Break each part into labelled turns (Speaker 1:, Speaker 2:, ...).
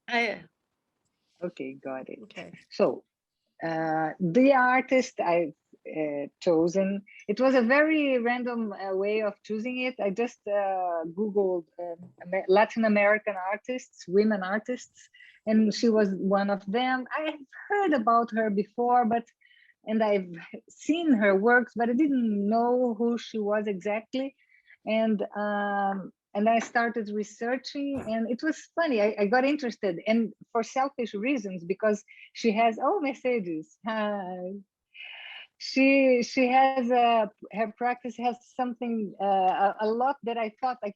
Speaker 1: I,
Speaker 2: Okay, got it.
Speaker 1: okay.
Speaker 2: So the artist I've chosen, it was a very random way of choosing it. I just Googled Latin American artists, women artists, and she was one of them. I have heard about her before, and I've seen her works, but I didn't know who she was exactly. And I started researching, and it was funny. I got interested, and for selfish reasons, because she has messages. Hi. She has her practice has something a lot that I thought I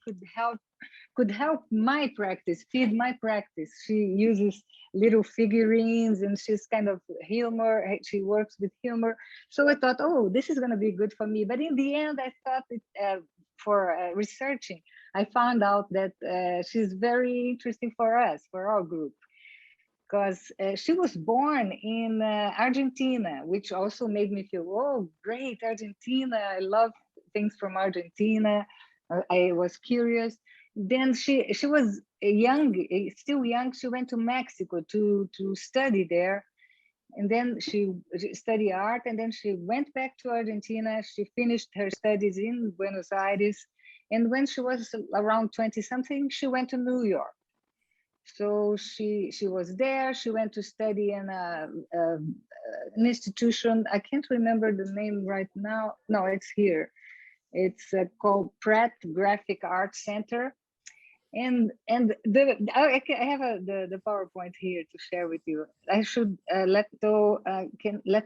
Speaker 2: could help my practice, feed my practice. She uses little figurines, and she's kind of humor. She works with humor. So I thought, oh, this is going to be good for me. But in the end, I thought for researching, I found out that she's very interesting for us, for our group, because she was born in Argentina, which also made me feel, oh, great, Argentina. I love things from Argentina. I was curious. Then she was young, still young. She went to Mexico to study there, and then she studied art, and then she went back to Argentina. She finished her studies in Buenos Aires, and when she was around 20 something, she went to New York. So she was there. She went to study in an institution. I can't remember the name right now. No, it's here. It's called Pratt Graphic Arts Center. I have the PowerPoint here to share with you. I should let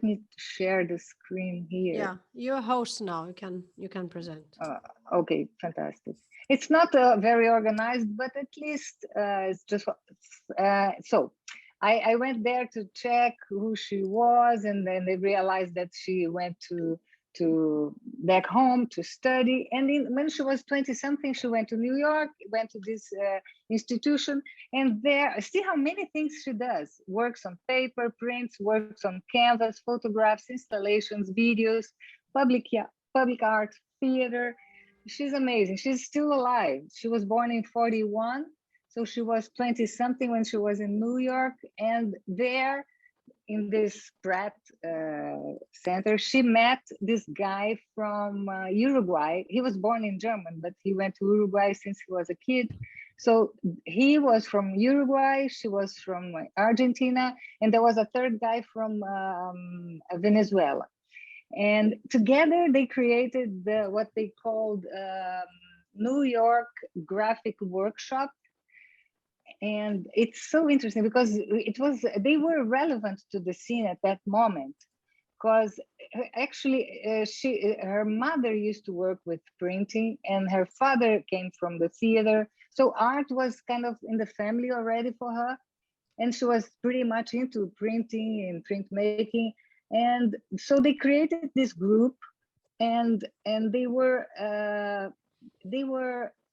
Speaker 2: me share the screen here.
Speaker 1: Yeah, you're a host now. You can present.
Speaker 2: Okay, fantastic. It's not very organized, but at least it's just so. I went there to check who she was, and then they realized that she went to back home to study. And when she was 20 something, she went to New York, went to this institution, and there see how many things she does: works on paper, prints, works on canvas, photographs, installations, videos, public public art, theater. She's amazing. She's still alive. She was born in 41, so she was 20 something when she was in New York. And there in this Pratt center, she met this guy from Uruguay. He was born in Germany, but he went to Uruguay since he was a kid. So he was from Uruguay, she was from Argentina, and there was a third guy from Venezuela. And together they created what they called New York Graphic Workshop. And it's so interesting because they were relevant to the scene at that moment, because actually her mother used to work with printing, and her father came from the theater, so art was kind of in the family already for her, and she was pretty much into printing and printmaking. And so they created this group, and they were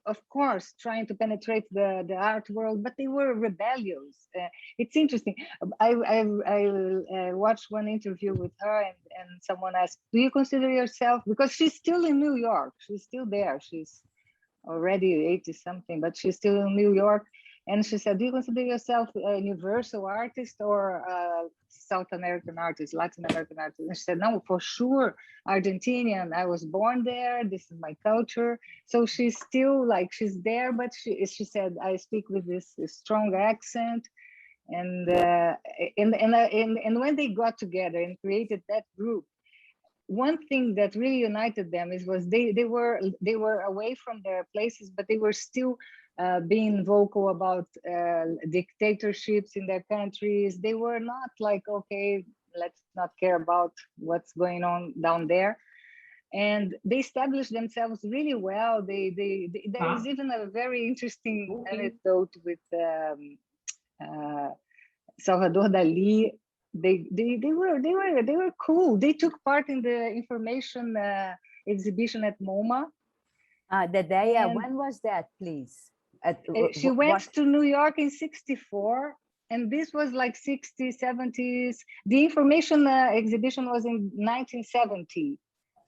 Speaker 2: of course trying to penetrate the art world, but they were rebellious. It's interesting. I watched one interview with her, and someone asked, do you consider yourself, because she's still in New York, she's still there, she's already 80 something, but she's still in New York. And she said, do you consider yourself a universal artist or a South American artist, Latin American artist? And she said, no, for sure, Argentinian. I was born there. This is my culture. So she's still like, she's there, but she said, I speak with this strong accent. And when they got together and created that group, one thing that really united them was they were away from their places, but they were still being vocal about dictatorships in their countries. They were not like, okay, let's not care about what's going on down there. And they established themselves really well. There is even a very interesting anecdote with Salvador Dali. They were cool. They took part in the information exhibition at MoMA.
Speaker 3: Dedea, when was that, please?
Speaker 2: She went to New York in 64, and this was like 60s, 70s. The information exhibition was in 1970.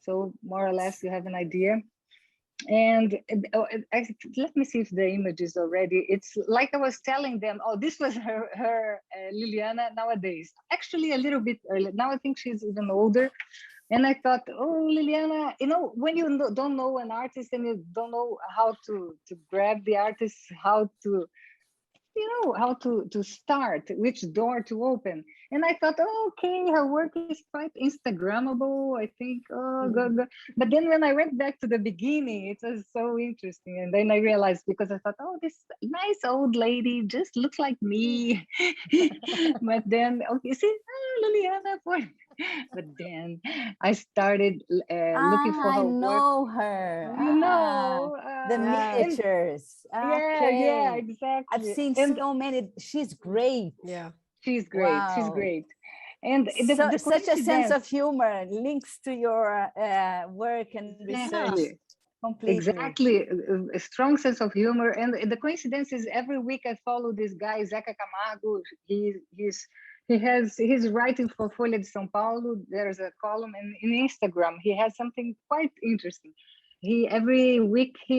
Speaker 2: So more or less you have an idea. and let me see if the image is already. It's like I was telling them, oh, this was her Liliana nowadays. Actually, a little bit early. Now I think she's even older. And I thought, oh, Liliana, you know, when you don't know an artist and you don't know how to grab the artist, how to, you know, how to start, which door to open. And I thought, oh, okay, her work is quite Instagrammable, I think. Oh, good. But then when I went back to the beginning, it was so interesting. And then I realized, because I thought, oh, this nice old lady just looks like me. But then, okay, see, Liliana Porter. But then I started looking for her
Speaker 3: I
Speaker 2: work.
Speaker 3: know her.
Speaker 2: You know,
Speaker 3: The miniatures.
Speaker 2: yeah, exactly.
Speaker 3: I've seen
Speaker 2: And
Speaker 3: so many. She's great.
Speaker 1: Yeah.
Speaker 2: she's great. She's
Speaker 3: Wow.
Speaker 2: great. And
Speaker 3: So, such a sense of
Speaker 2: coincidence-
Speaker 3: humor links to your work and research.
Speaker 2: Exactly.
Speaker 3: Completely.
Speaker 2: Exactly, a strong sense of humor. And the coincidence is every week I follow this guy, Zeca Camargo. He's writing for Folha de São Paulo. There's a column in Instagram. He has something quite interesting. Every week he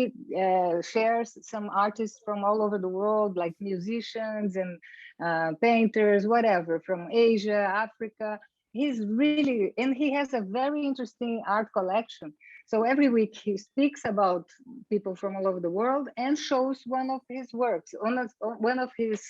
Speaker 2: shares some artists from all over the world, like musicians and painters, whatever, from Asia, Africa. He's really, and he has a very interesting art collection. So every week he speaks about people from all over the world and shows one of his works, one of his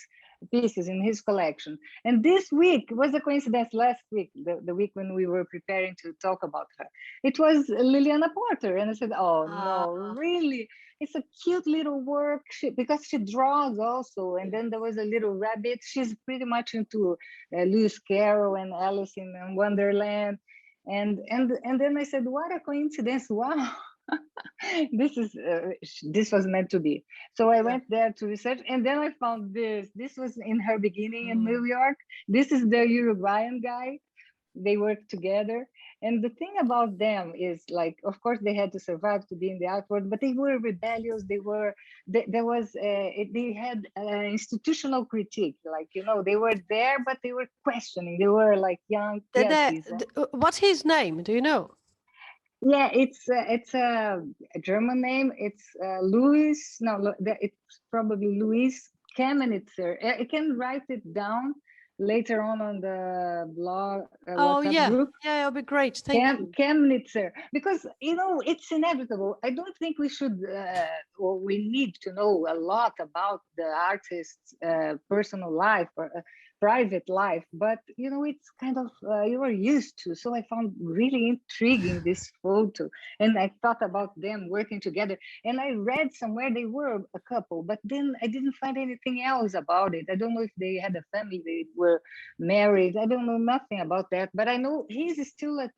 Speaker 2: pieces in his collection. And this week was a coincidence. Last week, the week when we were preparing to talk about her, it was Liliana Porter. And I said, oh no, really? It's a cute little work because she draws also. And then there was a little rabbit. She's pretty much into Lewis Carroll and Alice in Wonderland. And then I said, what a coincidence. Wow. This was meant to be. So I went there to research, and then I found this was in her beginning in New York. This is the Uruguayan guy. They worked together. And the thing about them is, like, of course they had to survive to be in the art world, but they were rebellious. They had institutional critique, like, you know, they were there, but they were questioning. They were like young.
Speaker 1: What's his name? Do you know?
Speaker 2: Yeah, it's a German name. It's Louis. No, it's probably Louis Kamenitzer. I can write it down later on the Blaw WhatsApp group.
Speaker 1: Yeah, it'll be great. Thank you.
Speaker 2: Kamenitzer, because, you know, it's inevitable. I don't think we should, or we need to know a lot about the artist's personal life or private life, but, you know, it's kind of, you are used to. So I found really intriguing this photo, and I thought about them working together. And I read somewhere they were a couple, but then I didn't find anything else about it. I don't know if they had a family, they were married. I don't know nothing about that, but I know he's still a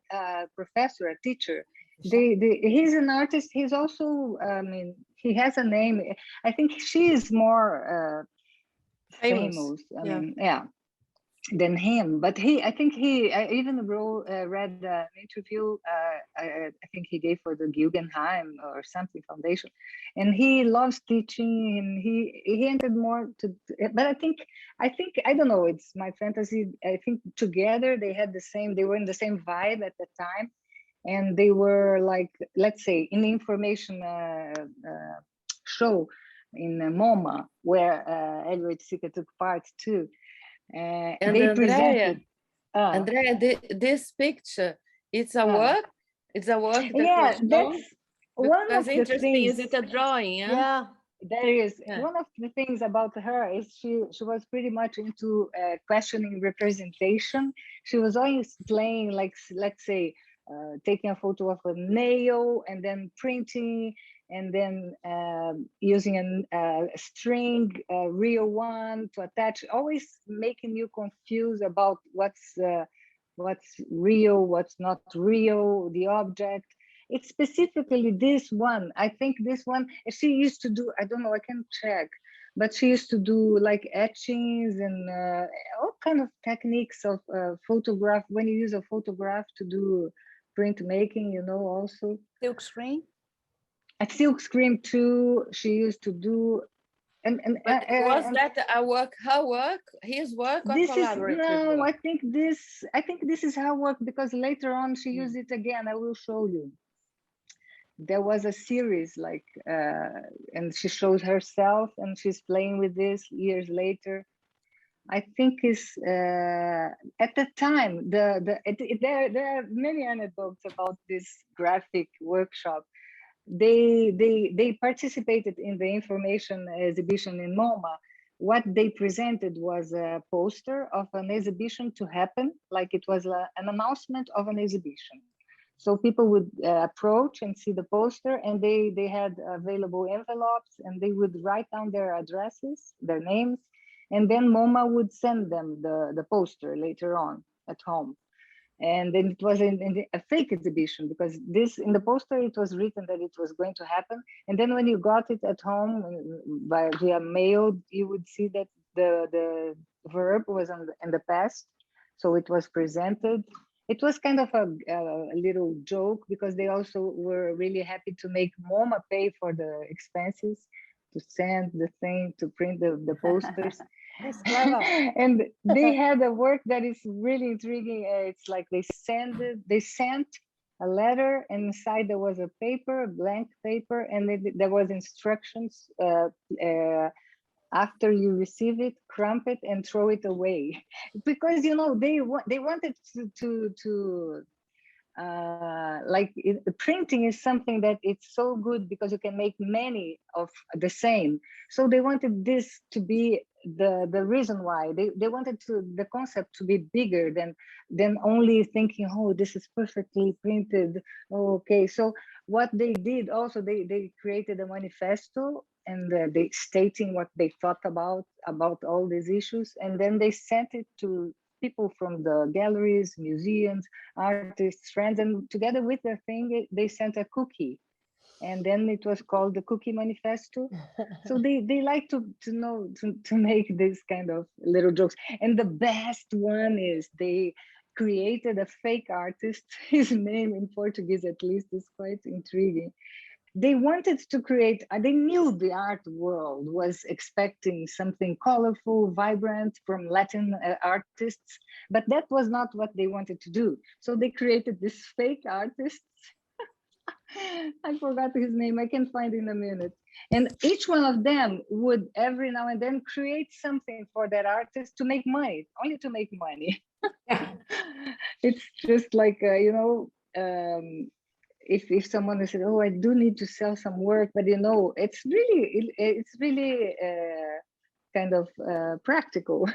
Speaker 2: professor, a teacher. He's an artist. He's also, I mean, he has a name. I think she is more famous. I mean, than him. But I even read an interview. I think he gave for the Guggenheim or something foundation, and he loves teaching. And he entered more to. But I think I don't know. It's my fantasy. I think together they had the same. They were in the same vibe at the time, and they were like, let's say, in the information show in MoMA, where Edward Sica took part too.
Speaker 4: And
Speaker 2: they presented.
Speaker 4: Andrea, this picture, it's a work. It's a work.
Speaker 2: Yeah, that's one of the
Speaker 4: interesting.
Speaker 2: things.
Speaker 4: Is it a drawing?
Speaker 1: Yeah,
Speaker 2: there is. One of the things about her is she was pretty much into questioning representation. She was always playing, like, let's say, taking a photo of a nail and then printing, and then using a string, a real one to attach, always making you confused about what's real, what's not real, the object. It's specifically this one. I think this one, she used to do, I don't know, I can check, but she used to do like etchings and all kind of techniques of photograph. When you use a photograph to do printmaking, you know, also.
Speaker 3: Silk screen?
Speaker 2: A silk screen too, she used to do.
Speaker 4: Was that her work, his work, or collaborative?
Speaker 2: No, I think this is her work, because later on she used it again. I will show you. there was a series like, and she shows herself and she's playing with this years later. I think is at the time, there are many anecdotes about this graphic workshop. They participated in the information exhibition in MoMA. What they presented was a poster of an exhibition to happen, like it was an announcement of an exhibition. So people would approach and see the poster, and they had available envelopes, and they would write down their addresses, their names, and then MoMA would send them the poster later on at home. And then it was a fake exhibition, because this, in the poster, it was written that it was going to happen. And then when you got it at home via mail, you would see that the verb was in the past. So it was presented. It was kind of a little joke, because they also were really happy to make MoMA pay for the expenses to send the thing, to print the posters. And they had a work that is really intriguing. It's like they sent a letter, and inside there was a paper, a blank paper, and there was instructions. After you receive it, crump it and throw it away, because you know they wanted to like printing is something that it's so good because you can make many of the same. So they wanted this to be the reason why they wanted the concept to be bigger than only thinking, oh, this is perfectly printed. Oh, okay. So what they did also, they created a manifesto, and they stating what they thought about all these issues, and then they sent it to people from the galleries, museums, artists, friends, and together with the thing, they sent a cookie, and then it was called the Cookie Manifesto. So they like to make this kind of little jokes. And the best one is they created a fake artist. His name in Portuguese, at least, is quite intriguing. They wanted to create, they knew the art world was expecting something colorful, vibrant from Latin artists, but that was not what they wanted to do. So they created this fake artist. I forgot his name, I can find in a minute. And each one of them would every now and then create something for that artist to make money, only to make money. It's just like, you know, if someone said, oh, I do need to sell some work, but you know, it's really kind of practical.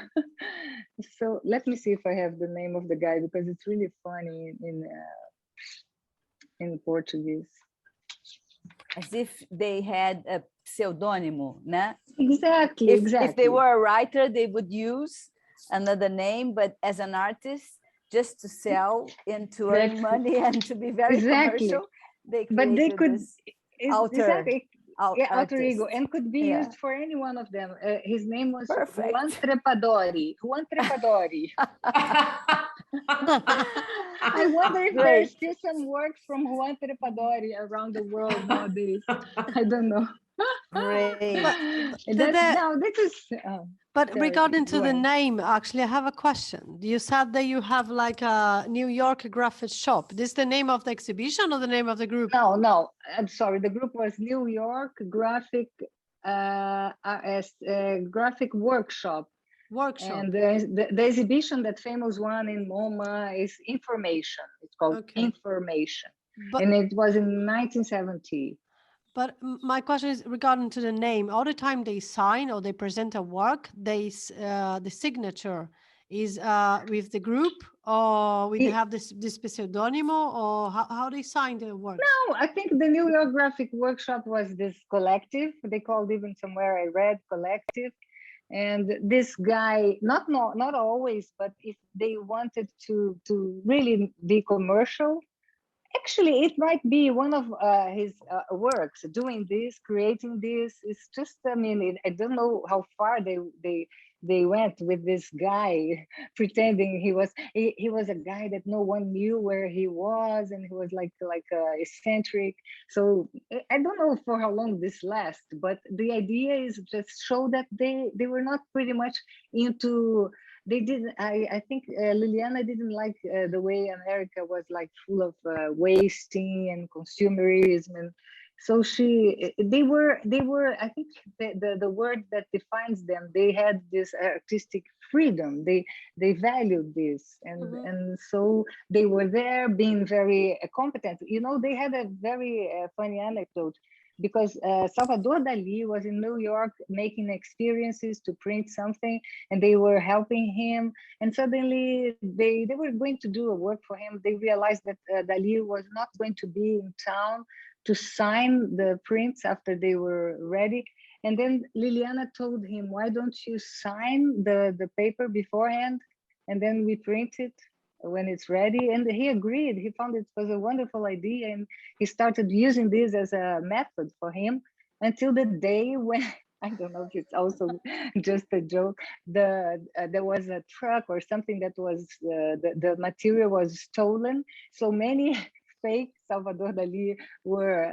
Speaker 2: So let me see if I have the name of the guy, because it's really funny in Portuguese.
Speaker 3: As if they had a pseudonymo, né?
Speaker 2: Exactly, exactly.
Speaker 3: If they were a writer, they would use another name, but as an artist, just to sell and to earn money and to be very commercial, they could alter
Speaker 2: ego, and could be used for any one of them. His name was Juan Trepadori. I wonder if there's still some work from Juan Trepadori around the world nowadays. I don't know.
Speaker 1: But regarding to the name, actually, I have a question. You said that you have like a New York graphic shop. This is the name of the exhibition or the name of the group?
Speaker 2: No, I'm sorry. The group was New York Graphic Graphic Workshop. And the exhibition, that famous one in MoMA, is Information. It's called Information. And it was in 1970.
Speaker 1: But my question is regarding to the name. All the time they sign or they present a work, the signature is with the group, or we have this pseudonymo, or how they sign the work?
Speaker 2: No, I think the New York Graphic Workshop was this collective. They called, even somewhere I read, collective. And this guy, not always, but if they wanted to really be commercial, actually, it might be one of his works, doing this, creating this. It's just, I mean, I don't know how far they they went with this guy pretending he was a guy that no one knew where he was, and he was like eccentric. So I don't know for how long this lasts, but the idea is just show that they were not pretty much into. They didn't. I think Liliana didn't like the way America was like full of wasting and consumerism, and so they were. I think the word that defines them. They had this artistic freedom. They valued this, and so they were there being very competent. You know, they had a very funny anecdote, because Salvador Dali was in New York making experiences to print something, and they were helping him. And suddenly they were going to do a work for him. They realized that Dali was not going to be in town to sign the prints after they were ready. And then Liliana told him, why don't you sign the paper beforehand, and then we print it when it's ready? And he agreed. He found it was a wonderful idea, and he started using this as a method for him until the day when, I don't know if it's also just a joke, there was a truck or something that was, the material was stolen. So many fake Salvador Dali were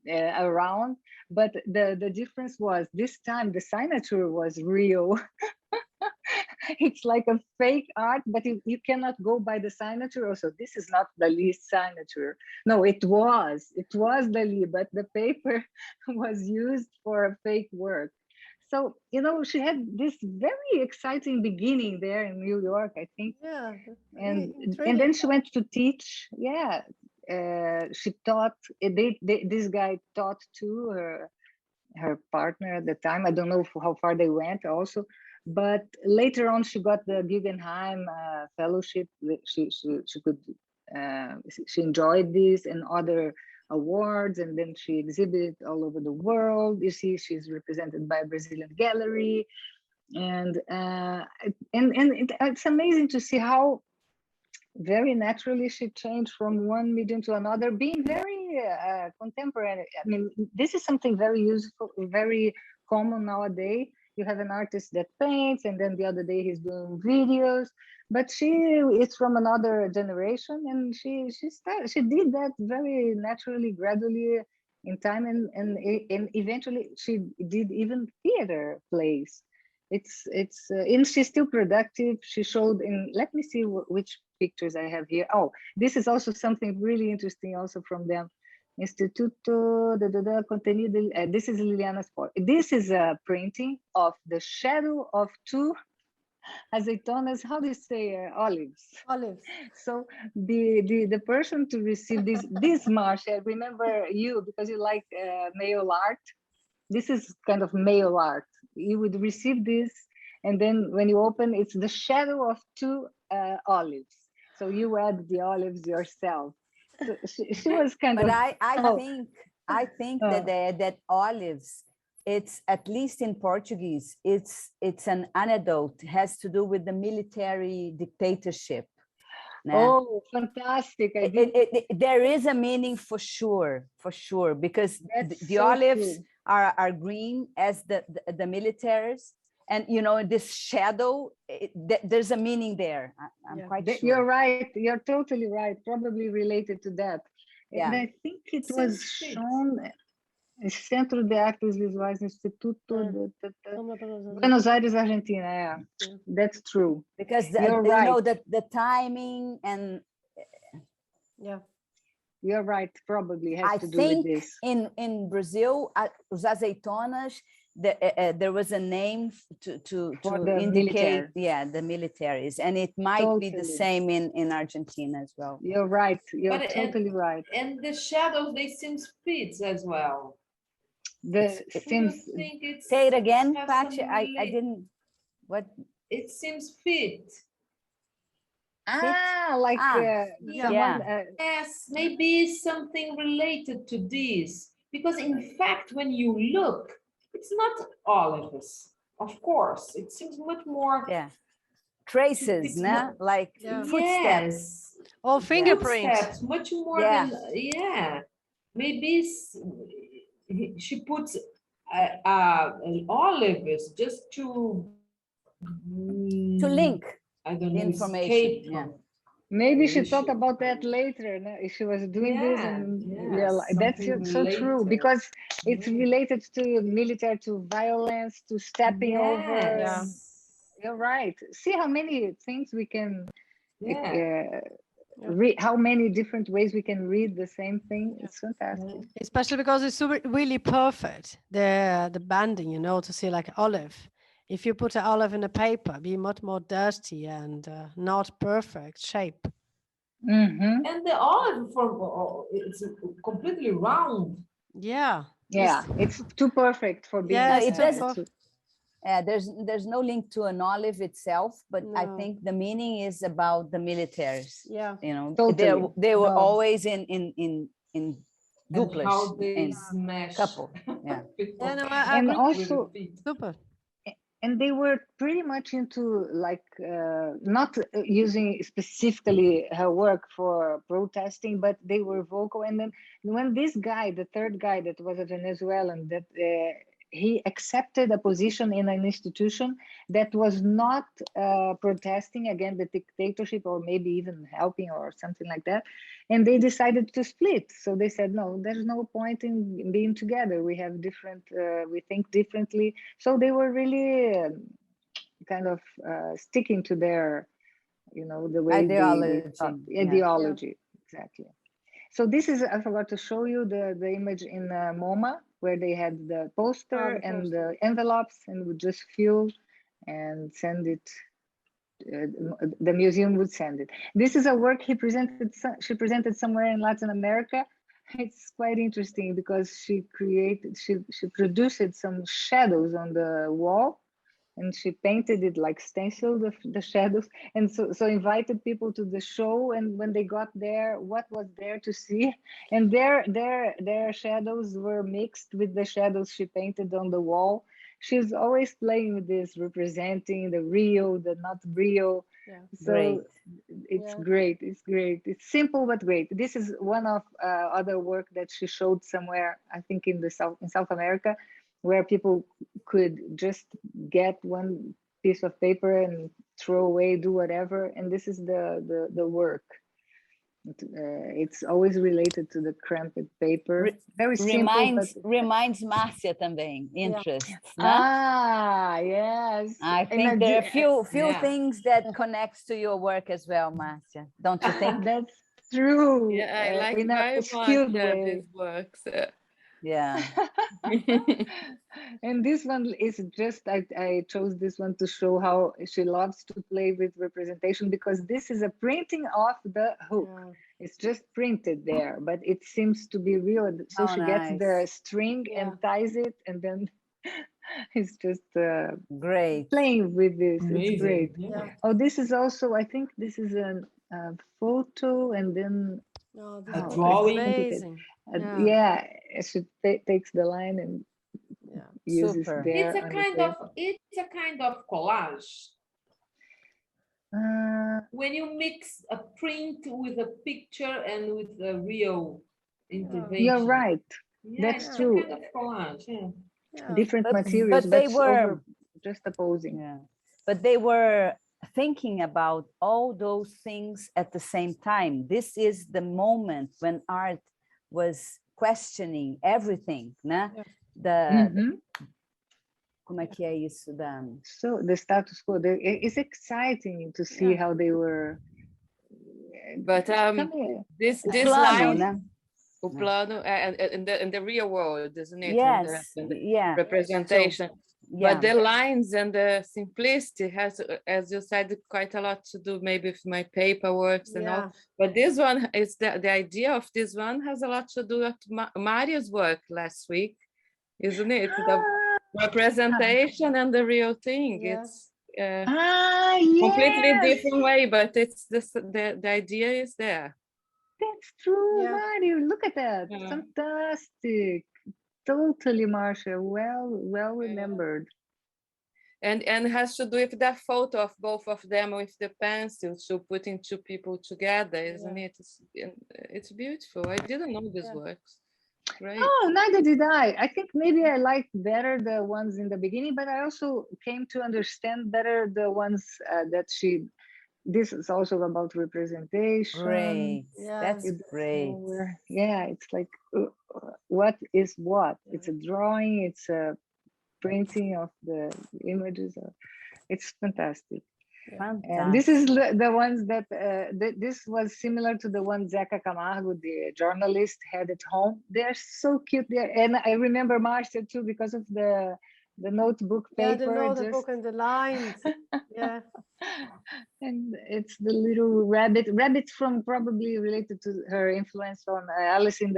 Speaker 2: around, but the difference was this time the signature was real. It's like a fake art, but you cannot go by the signature. Also, this is not Dali's signature. No, it was Dali, but the paper was used for a fake work. So, you know, she had this very exciting beginning there in New York, I think.
Speaker 1: Yeah.
Speaker 2: And then she went to teach. Yeah. She taught, this guy taught to her partner at the time. I don't know how far they went also. But later on, she got the Guggenheim fellowship. She enjoyed this and other awards, and then she exhibited all over the world. You see, she's represented by a Brazilian gallery, and it's amazing to see how very naturally she changed from one medium to another, being very contemporary. I mean, this is something very useful, very common nowadays. You have an artist that paints, and then the other day he's doing videos, but she is from another generation, and she did that very naturally, gradually in time, and eventually she did even theater plays. And she's still productive. She showed in, let me see which pictures I have here. Oh, this is also something really interesting also from them. Instituto Contenido. This is Liliana Porter. This is a printing of the shadow of two azeitonas. How do you say olives?
Speaker 1: Olives.
Speaker 2: So the person to receive this Marcia, remember you because you like mail art. This is kind of mail art. You would receive this, and then when you open, it's the shadow of two olives. So you add the olives yourself. So she was kind of.
Speaker 3: But I think that olives, it's at least in Portuguese, it's an anecdote. It has to do with the military dictatorship.
Speaker 2: Oh, fantastic!
Speaker 3: There is a meaning for sure, because the olives are green as the militaries, and you know this shadow. There's a meaning there. I'm quite sure.
Speaker 2: You're right. You're totally right. Probably related to that. Yeah. And I think it was shown. Centro de Artes Visuais Instituto Buenos Aires, Argentina. Yeah, that's true.
Speaker 3: Because you know that the timing and
Speaker 2: you're right. Probably has to do with this.
Speaker 3: In Brazil, os azeitonas, there was a name to indicate the militaries, and it might be the same in Argentina as well.
Speaker 2: You're right. You're totally right.
Speaker 4: And the shadows, they seem fits as well.
Speaker 3: Say it again, Pachi. I didn't. What?
Speaker 4: It seems fit. Yes, maybe something related to this, because in fact, when you look, it's not olives. Of course, it seems much more.
Speaker 3: Yeah. Traces, no? Like footsteps.
Speaker 4: Yes.
Speaker 1: Or fingerprints.
Speaker 4: Footsteps, much more than maybe she puts olives just to
Speaker 3: to link
Speaker 4: I don't
Speaker 3: the
Speaker 4: know,
Speaker 3: information.
Speaker 4: escape
Speaker 3: Yeah.
Speaker 4: from
Speaker 2: Maybe she
Speaker 4: issue.
Speaker 2: thought about that later. No? She was doing this, and that's
Speaker 4: something
Speaker 2: so true
Speaker 4: related.
Speaker 2: because it's
Speaker 4: Yeah.
Speaker 2: related to military, to violence, to stepping over.
Speaker 1: Yeah.
Speaker 2: And you're right. See how many things we can, how many different ways we can read the same thing. It's fantastic.
Speaker 1: Especially because it's really perfect. The banding, you know, to see like olive. If you put an olive in a paper, be much more dirty and not perfect shape.
Speaker 2: Mm-hmm.
Speaker 4: And the olive it's completely round.
Speaker 1: Yeah.
Speaker 2: Yeah, it's too perfect for being.
Speaker 1: Yeah,
Speaker 3: it doesn't.
Speaker 2: Yeah,
Speaker 3: there's no link to an olive itself, but I think the meaning is about the militaries.
Speaker 1: Yeah,
Speaker 3: you know,
Speaker 2: totally.
Speaker 3: they were always in duplas,
Speaker 4: how they
Speaker 3: in
Speaker 4: smash.
Speaker 3: couple. Yeah.
Speaker 1: Yeah, no, I
Speaker 2: and
Speaker 1: agree.
Speaker 2: also
Speaker 1: Super.
Speaker 2: And they were pretty much into like not using specifically her work for protesting, but they were vocal. And then when this guy, the third guy that was a Venezuelan, that he accepted a position in an institution that was not protesting against the dictatorship or maybe even helping or something like that. And they decided to split. So they said, no, there's no point in being together. We have different, we think differently. So they were really kind of sticking to their, you know, the way they thought. Ideology, exactly. So this is, I forgot to show you the image in MoMA, where they had the poster and the envelopes and would just fill and send it. The museum would send it. This is a work she presented somewhere in Latin America. It's quite interesting because she produced some shadows on the wall, and she painted it like stencil, the shadows, and so invited people to the show. And when they got there, what was there to see? And their shadows were mixed with the shadows she painted on the wall. She's always playing with this, representing the real, the not real.
Speaker 1: Yeah.
Speaker 2: So
Speaker 3: great.
Speaker 2: It's great. It's great. It's simple but great. This is one of other work that she showed somewhere, I think in South America, where people could just get one piece of paper and throw away, do whatever. And this is the work. It's always related to the crimped paper. Very simple.
Speaker 3: Reminds Márcia também, interests.
Speaker 2: Yeah. Yes.
Speaker 3: I think there are few things that connects to your work as well, Márcia. Don't you think?
Speaker 2: That's true.
Speaker 5: Yeah, I like
Speaker 2: in a skilled way.
Speaker 5: these works.
Speaker 3: Yeah.
Speaker 2: And this one is just, I chose this one to show how she loves to play with representation, because this is a printing off the hook. Yeah. It's just printed there, but it seems to be real. So she gets the string and ties it, and then it's just
Speaker 3: great
Speaker 2: playing with this.
Speaker 4: Amazing.
Speaker 2: It's great.
Speaker 1: Yeah.
Speaker 2: Oh, this is also, I think this is a photo, and then
Speaker 1: this
Speaker 4: drawing.
Speaker 1: Amazing.
Speaker 2: Yeah, she takes the line and uses there.
Speaker 4: It's a kind of collage. When you mix a print with a picture and with a real intervention.
Speaker 2: You're right.
Speaker 4: Yeah,
Speaker 2: that's true.
Speaker 4: A kind of collage.
Speaker 2: Different materials,
Speaker 3: but they were
Speaker 2: just opposing.
Speaker 3: Yeah, but they were thinking about all those things at the same time. This is the moment when art was questioning everything, né? Como é que é isso da?
Speaker 2: So the status quo. It's exciting to see how they were.
Speaker 5: But this
Speaker 3: plano,
Speaker 5: line,
Speaker 3: né?
Speaker 5: O plano and the real world, isn't it?
Speaker 3: Yes,
Speaker 5: and the representation.
Speaker 3: So,
Speaker 5: but the lines and the simplicity has, as you said, quite a lot to do maybe with my paperwork and all. But this one is the idea of this one has a lot to do with Mario's work last week, isn't it? The representation and the real thing. It's completely different way, but it's the idea is there.
Speaker 2: That's true, Mario. Look at that. Fantastic. Totally, Marcia. Well remembered.
Speaker 5: And has to do with that photo of both of them with the pencil, so putting two people together, isn't it? It's beautiful. I didn't know this works. Great.
Speaker 2: Oh, neither did I. I think maybe I liked better the ones in the beginning, but I also came to understand better the ones that she. This is also about representation.
Speaker 3: Great.
Speaker 1: Yes.
Speaker 3: That's great.
Speaker 2: Yeah, it's like what is what? It's a drawing. It's a printing of the images. It's fantastic.
Speaker 3: Fantastic.
Speaker 2: And this is the ones that this was similar to the one Zeca Camargo, the journalist, had at home. They're so cute there, and I remember Marcia too because of the notebook paper.
Speaker 1: Yeah, the notebook and the lines. Yeah.
Speaker 2: And it's the little rabbit from probably related to her influence on Alice in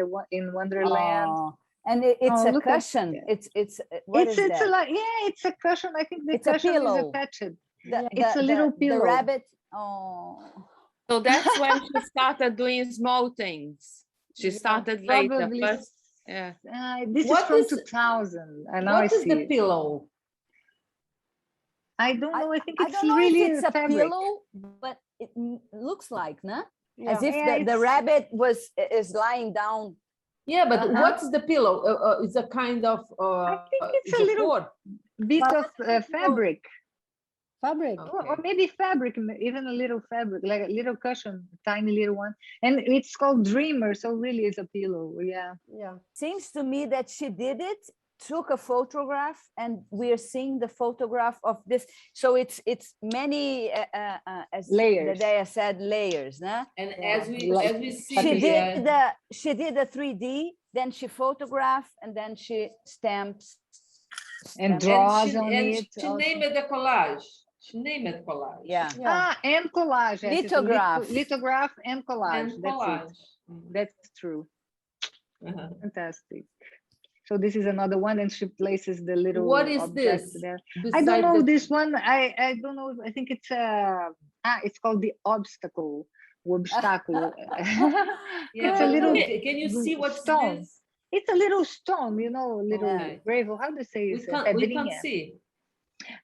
Speaker 2: Wonderland.
Speaker 3: Oh, and it's a cushion. It's what is that?
Speaker 2: It's a cushion. I think the
Speaker 3: It's a
Speaker 2: cushion is
Speaker 3: pillow.
Speaker 2: attached.
Speaker 3: The,
Speaker 2: it's a little pillow.
Speaker 3: The rabbit. Oh.
Speaker 5: So that's when she started doing small things. She started later. First, yeah.
Speaker 2: This is from 2000.
Speaker 4: What is the pillow?
Speaker 2: I don't know. I think it's
Speaker 3: I don't know
Speaker 2: really
Speaker 3: if it's a
Speaker 2: fabric.
Speaker 3: pillow, but it looks like, no?
Speaker 1: Yeah.
Speaker 3: As if the rabbit is lying down.
Speaker 4: Yeah, but what's the pillow? It's a kind of.
Speaker 2: I think it's a little bit of fabric.
Speaker 1: Fabric.
Speaker 4: Okay.
Speaker 2: Or maybe fabric, even a little fabric, like a little cushion, tiny little one. And it's called Dreamer, so really it's a pillow. Yeah.
Speaker 1: Yeah.
Speaker 3: Seems to me that she did it, took a photograph, and we're seeing the photograph of this. So it's many as
Speaker 2: layers.
Speaker 3: Andrea said, layers, no?
Speaker 4: And as we see,
Speaker 3: she did the 3D, then she photographed, and then she stamps
Speaker 2: and draws on
Speaker 4: and
Speaker 2: it.
Speaker 4: She named it a collage. She named it collage.
Speaker 3: Yeah.
Speaker 2: And collage.
Speaker 3: Lithograph.
Speaker 2: Lithograph and collage.
Speaker 4: And
Speaker 2: That's
Speaker 4: collage.
Speaker 2: it. That's true. Fantastic. So this is another one, and she places the little.
Speaker 4: What is this?
Speaker 2: There. I don't know this one. I don't know. I think it's it's called the obstacle. Obstáculo.
Speaker 4: Yeah,
Speaker 2: it's a little.
Speaker 4: Can you see what
Speaker 2: stone?
Speaker 4: this?
Speaker 2: It's a little stone, little gravel. How do you say it?
Speaker 4: We can't see.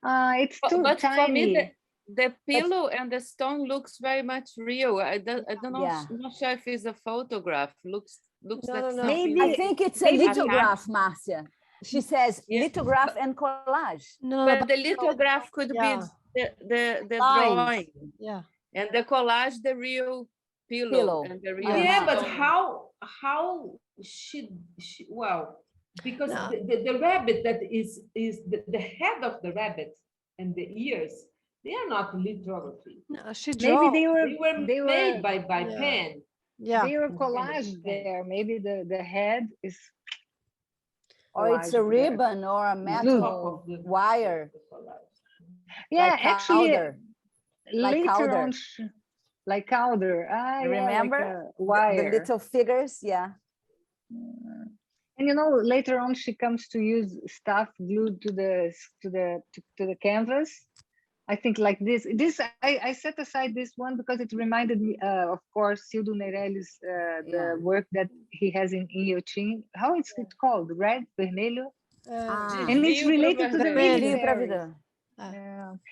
Speaker 2: It's too
Speaker 5: but
Speaker 2: tiny.
Speaker 5: For me, the pillow and the stone looks very much real. I don't know. I'm not sure if it's a photograph. Looks like
Speaker 3: maybe. I think it's a lithograph, Marcia. She says lithograph and collage.
Speaker 1: No,
Speaker 5: but the lithograph could be the drawing.
Speaker 1: Yeah.
Speaker 5: And the collage, the real pillow. And the real
Speaker 4: but how she well, because the rabbit that is the head of the rabbit and the ears, they are not lithography.
Speaker 1: No,
Speaker 4: maybe they were made by pen.
Speaker 1: Yeah,
Speaker 2: they were collaged there. Maybe the head is,
Speaker 3: or it's a ribbon or a metal wire.
Speaker 2: Yeah,
Speaker 3: like
Speaker 2: actually,
Speaker 3: like
Speaker 2: later
Speaker 3: powder.
Speaker 2: on, like powder.
Speaker 3: Remember
Speaker 2: like
Speaker 3: the little figures? Yeah.
Speaker 2: And later on she comes to use stuff glued to the canvas. I think like this. I set aside this one because it reminded me, of course, Cildo Neirelles, the work that he has in Inhotim. How is it called? Red, vermelho, and it's related to the military.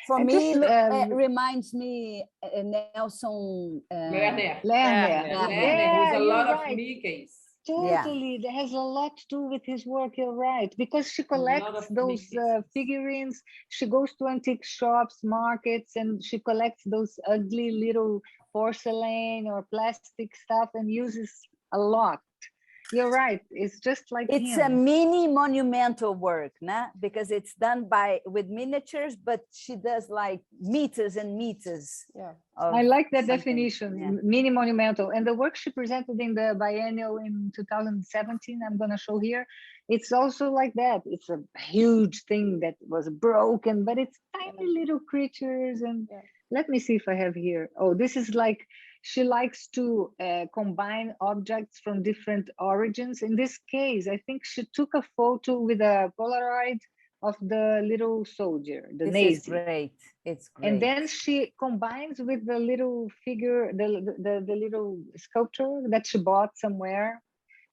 Speaker 3: For me, it reminds me Nelson
Speaker 2: Lerner.
Speaker 4: There's a lot of Mickeys.
Speaker 2: Totally, that has a lot to do with his work. You're right, because she collects those figurines. She goes to antique shops, markets, and she collects those ugly little porcelain or plastic stuff and uses a lot. You're right. It's just like
Speaker 3: it's a mini monumental work, nah? Because it's done with miniatures, but she does like meters and meters.
Speaker 1: Yeah,
Speaker 2: I like that definition, mini monumental. And the work she presented in the biennial in 2017, I'm going to show here. It's also like that. It's a huge thing that was broken, but it's tiny little creatures. And let me see if I have here. Oh, this is like. She likes to combine objects from different origins. In this case, I think she took a photo with a Polaroid of the little soldier, the Nazi.
Speaker 3: It's great. It's great.
Speaker 2: And then she combines with the little figure, the little sculpture that she bought somewhere.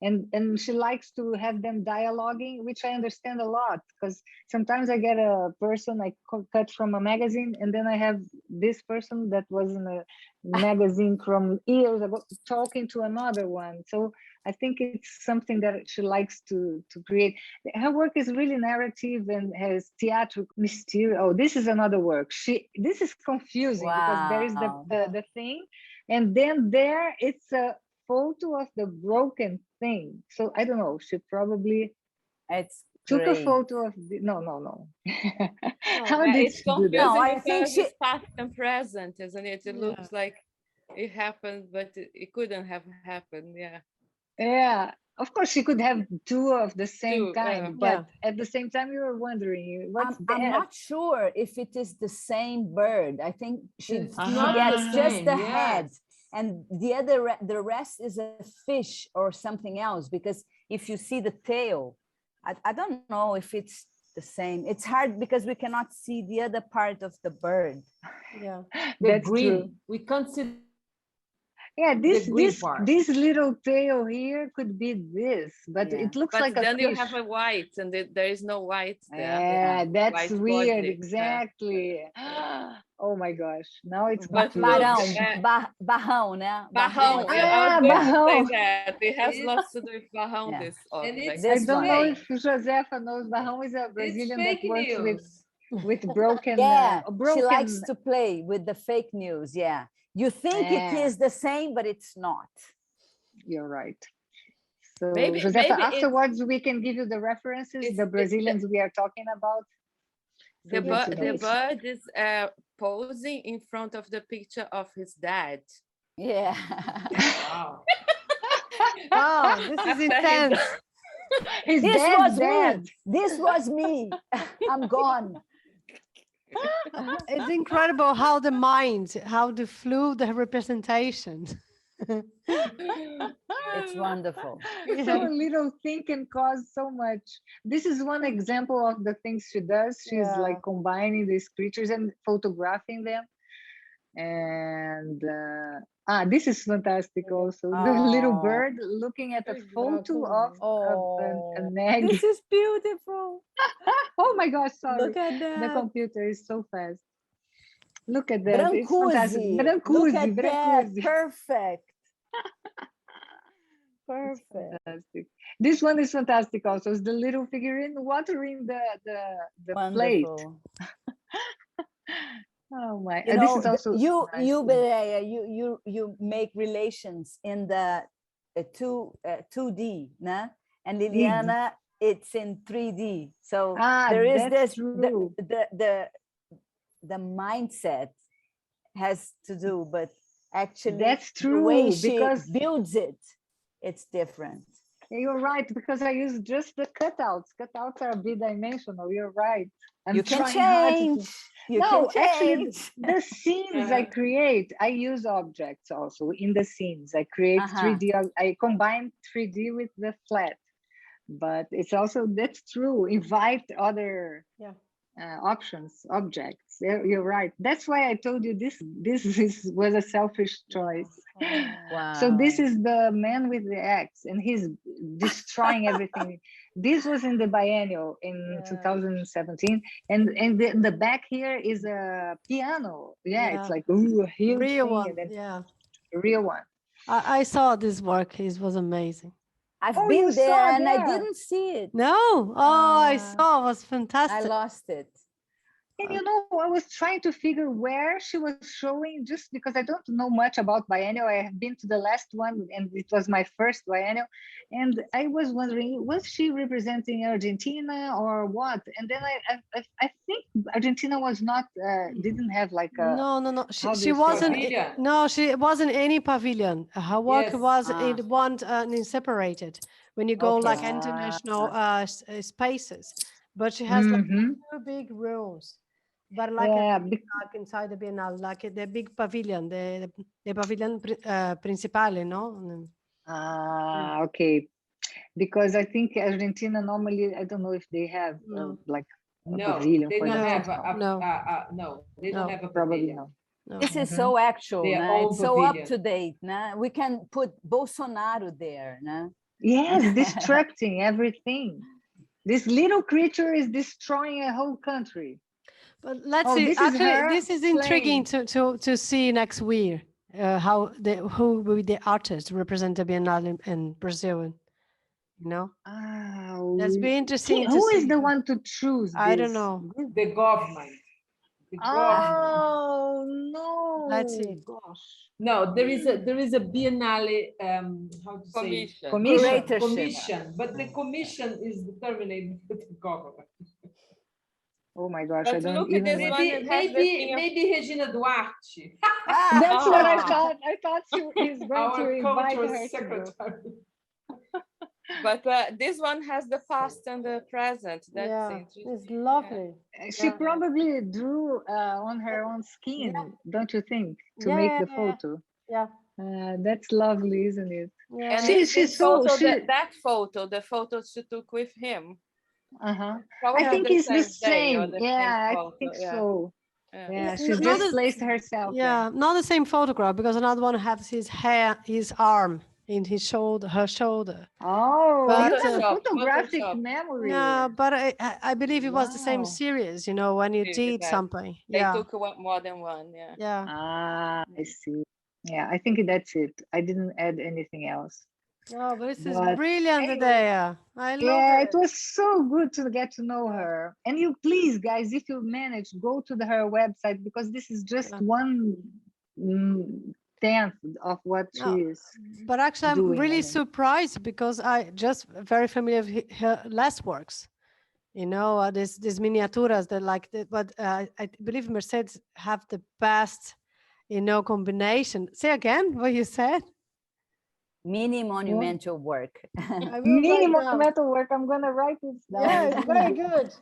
Speaker 2: And she likes to have them dialoguing, which I understand a lot, because sometimes I get a person I cut from a magazine, and then I have this person that was in a magazine from years ago talking to another one. So I think it's something that she likes to create. Her work is really narrative and has theatrical mysterious. Oh, this is another work. This is confusing because there is the thing, and then there it's a photo of the broken thing. So I don't know. She probably took a photo of the, no. How did
Speaker 5: it's
Speaker 2: she do that?
Speaker 5: No, I think it's past and present, isn't it? It looks like it happened, but it couldn't have happened.
Speaker 2: Yeah, of course she could have two of the same kind, but at the same time you were wondering what's
Speaker 3: I'm not sure if it is the same bird. I think she gets just the head, and the rest is a fish or something else, because if you see the tail, I don't know if it's the same. It's hard because we cannot see the other part of the bird.
Speaker 1: Yeah,
Speaker 2: that's
Speaker 4: green.
Speaker 2: True.
Speaker 4: We can't see.
Speaker 2: Yeah, this little tail here could be this, but it looks like a fish.
Speaker 5: But then you have a white, and there is no white there.
Speaker 2: Yeah, that's
Speaker 5: white
Speaker 2: weird.
Speaker 5: body.
Speaker 2: Exactly. Oh my gosh, now it's
Speaker 3: Barão, barrão, né?
Speaker 5: Barrão. I was going to say that. It has lots to do with barrão. This
Speaker 2: I don't know if Josefa knows. Barrão is a Brazilian that works with broken.
Speaker 3: She likes to play with the fake news. Yeah, you think it is the same, but it's not.
Speaker 2: You're right. So Josefa, afterwards we can give you the references, the Brazilians we are talking about.
Speaker 5: The bird is posing in front of the picture of his dad.
Speaker 3: Yeah.
Speaker 4: Wow.
Speaker 1: Wow, this is intense.
Speaker 3: This was me. I'm gone.
Speaker 1: It's incredible how the mind, how the flew the representation.
Speaker 3: It's wonderful.
Speaker 2: So little thing can cause so much. This is one example of the things she does. She's like combining these creatures and photographing them. And this is fantastic also. The little bird looking at a photo of an egg.
Speaker 3: This is beautiful.
Speaker 2: Oh my gosh, sorry.
Speaker 3: Look at that.
Speaker 2: The computer is so fast. Look at that.
Speaker 3: Brancusi.
Speaker 2: It's fantastic.
Speaker 3: Look at that. Perfect. Perfect.
Speaker 2: Fantastic. This one is fantastic also. It's the little figurine watering the plate. Oh my! This is also
Speaker 3: you make relations in the 2D, nah? And Liliana, it's in 3D. So there is this the mindset has to do, but actually
Speaker 2: that's true,
Speaker 3: the way she builds it, it's different.
Speaker 2: You're right, because I use just the cutouts. Cutouts are bidimensional. You're right.
Speaker 3: You can change.
Speaker 2: Actually, the scenes I create, I use objects also in the scenes. I create 3D. I combine 3D with the flat. But it's also, that's true. Invite other options, objects. You're right. That's why I told you this was a selfish choice.
Speaker 3: Wow.
Speaker 2: So this is the man with the axe, and he's destroying everything. This was in the biennial in 2017, and the back here is a piano. It's like a huge
Speaker 1: real
Speaker 2: thing,
Speaker 1: one.
Speaker 2: A real one.
Speaker 1: I saw this work. It was amazing.
Speaker 3: I've been there and I didn't see it.
Speaker 1: No. I saw. It was fantastic.
Speaker 3: I lost it.
Speaker 2: And I was trying to figure where she was showing, just because I don't know much about biennial. I have been to the last one, and it was my first biennial. And I was wondering, was she representing Argentina or what? And then I think Argentina was not, didn't have like a...
Speaker 1: No. She wasn't. No, she wasn't any pavilion. Her work was in one separated. When you go like international spaces, but she has like 2 big rooms. But like inside the Bienalle, like the big pavilion, the pavilion principale, no?
Speaker 2: Okay. Because I think Argentina normally, I don't know if they have like a pavilion.
Speaker 4: They
Speaker 2: for
Speaker 4: don't
Speaker 2: that.
Speaker 4: have they don't have a
Speaker 2: probably
Speaker 4: pavilion.
Speaker 2: no.
Speaker 3: This is so actual, it's so
Speaker 4: pavilion.
Speaker 3: up to date. Nah? We can put Bolsonaro there. Nah?
Speaker 2: Yes, disrupting everything. This little creature is destroying a whole country.
Speaker 1: But let's see. Actually, this is intriguing to see next year. who will be the artist represent the Biennale in Brazil, you know? That's be interesting to
Speaker 2: who
Speaker 1: see.
Speaker 2: is the one to choose
Speaker 1: I don't
Speaker 2: this?
Speaker 1: know.
Speaker 4: The government. The government.
Speaker 2: Oh no!
Speaker 1: Let's see.
Speaker 2: Gosh.
Speaker 4: No, there is a Biennale, how to say? Commission, but the commission is determined by the government.
Speaker 2: Oh my gosh,
Speaker 5: But
Speaker 2: I don't
Speaker 5: look at
Speaker 2: even
Speaker 5: this
Speaker 2: know.
Speaker 5: one, it has the thing of-
Speaker 4: Maybe Regina Duarte,
Speaker 2: That's what I thought. I thought she is going to
Speaker 4: our
Speaker 2: invite
Speaker 4: cultural
Speaker 2: her to go.
Speaker 4: secretary.
Speaker 5: But this one has the past and the present. That's
Speaker 1: Yeah,
Speaker 5: interesting.
Speaker 1: it's lovely.
Speaker 2: She probably drew on her own skin, don't you think, to make the photo?
Speaker 1: Yeah.
Speaker 2: That's lovely, isn't it?
Speaker 1: Yeah.
Speaker 5: And
Speaker 2: She's so
Speaker 5: that photo, the photo she took with him.
Speaker 2: I think it's the same. Yeah, I think so. Yeah, she just placed herself.
Speaker 1: Yeah, not the same photograph because another one has his hair, his arm in his shoulder, her shoulder.
Speaker 2: Oh,
Speaker 1: But,
Speaker 2: you have a photographic memory.
Speaker 1: Yeah, but I believe it was the same series, you know, when you did something.
Speaker 5: They took more than one, yeah.
Speaker 1: Yeah.
Speaker 2: Ah, I see. Yeah, I think that's it. I didn't add anything else.
Speaker 1: Oh, but this is brilliant, Andrea. I love
Speaker 2: it. It was so good to get to know her. And you please, guys, if you manage, go to her website because this is just 1/10 of what she is.
Speaker 1: But actually, I'm really surprised because I just very familiar with her last works. You know, these miniaturas that but I believe Mercedes have the best, you know, combination. Say again what you said.
Speaker 3: Mini monumental work.
Speaker 2: Mini monumental work. I'm gonna write this down.
Speaker 1: Yeah, it's very good.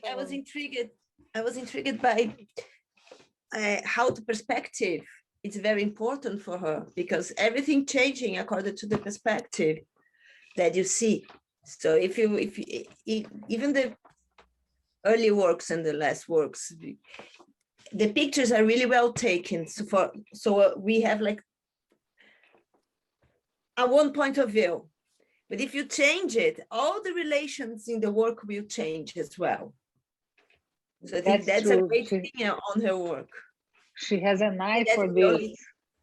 Speaker 6: I was intrigued by how the perspective is very important for her because everything changing according to the perspective that you see. So if even the early works and the last works, the pictures are really well taken. So we have like a one point of view, but if you change it, all the relations in the work will change as well. So I think that's a great thing on her work.
Speaker 2: She has an eye for this.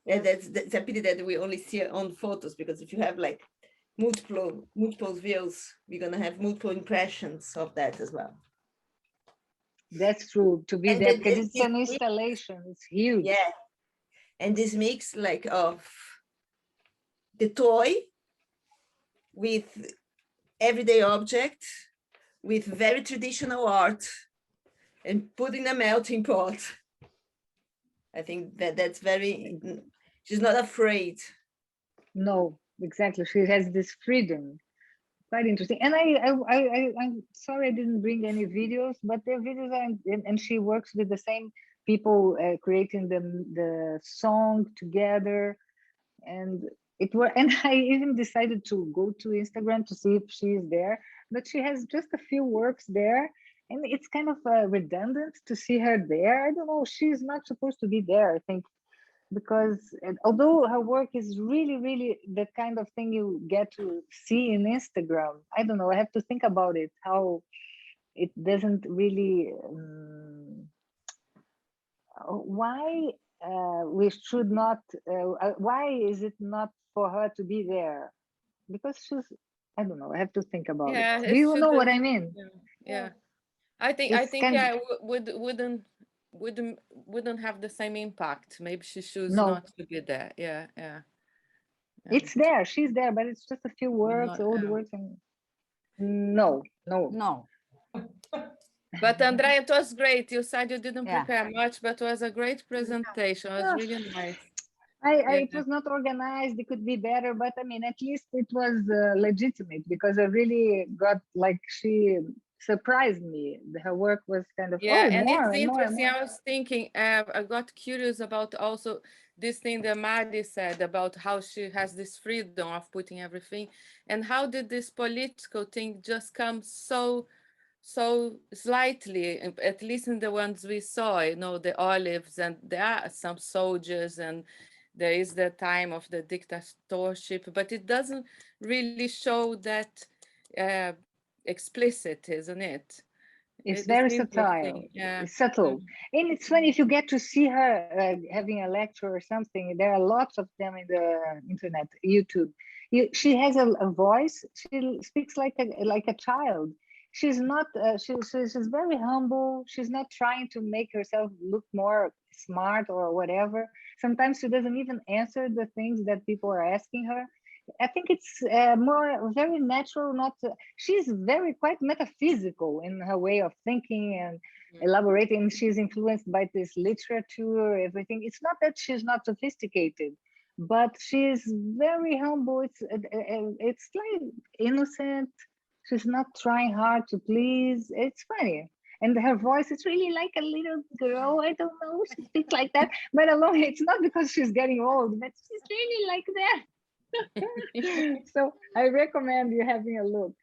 Speaker 6: That's a pity that we only see it on photos because if you have like multiple views, we're gonna have multiple impressions of that as well.
Speaker 2: That's true. To be there because it's an installation. It's huge.
Speaker 6: Yeah, and this mix like of the toy with everyday object with very traditional art and put in a melting pot. I think that's very. She's not afraid.
Speaker 2: No, exactly. She has this freedom. Quite interesting. And I'm sorry I didn't bring any videos, but the videos are, and she works with the same people creating the song together, and and I even decided to go to Instagram to see if she is there, but she has just a few works there, and it's kind of redundant to see her there. I don't know. She's not supposed to be there, I think. Because although her work is really, really the kind of thing you get to see in Instagram, I don't know, I have to think about it, how it doesn't really, why we should not, why is it not for her to be there? Because she's, I don't know, I have to think about it. Do you know what I mean?
Speaker 5: Yeah. I think wouldn't have the same impact. Maybe she should not to be there. Yeah.
Speaker 2: It's there. She's there, but it's just a few words, old words, and no.
Speaker 5: But Andrea, it was great. You said you didn't prepare much, but it was a great presentation. It was really nice.
Speaker 2: It was not organized. It could be better, but I mean, at least it was legitimate because I really got she surprised me. Her work was kind of
Speaker 5: and
Speaker 2: more,
Speaker 5: it's interesting.
Speaker 2: More.
Speaker 5: I was thinking, I got curious about also this thing that Madi said about how she has this freedom of putting everything, and how did this political thing just come so slightly, at least in the ones we saw, you know, the olives, and there are some soldiers, and there is the time of the dictatorship, but it doesn't really show that explicit, isn't it?
Speaker 2: It's very subtle, subtle. And it's funny if you get to see her having a lecture or something. There are lots of them in the internet, YouTube. She has a voice. She speaks like a child. She's not. She's very humble. She's not trying to make herself look more smart or whatever. Sometimes she doesn't even answer the things that people are asking her. I think it's more very natural. She's very quite metaphysical in her way of thinking and elaborating. She's influenced by this literature, everything. It's not that she's not sophisticated, but she's very humble. It's like innocent. She's not trying hard to please. It's funny. And her voice is really like a little girl. I don't know, she speaks like that. But alone, it's not because she's getting old, but she's really like that. So I recommend you having a look.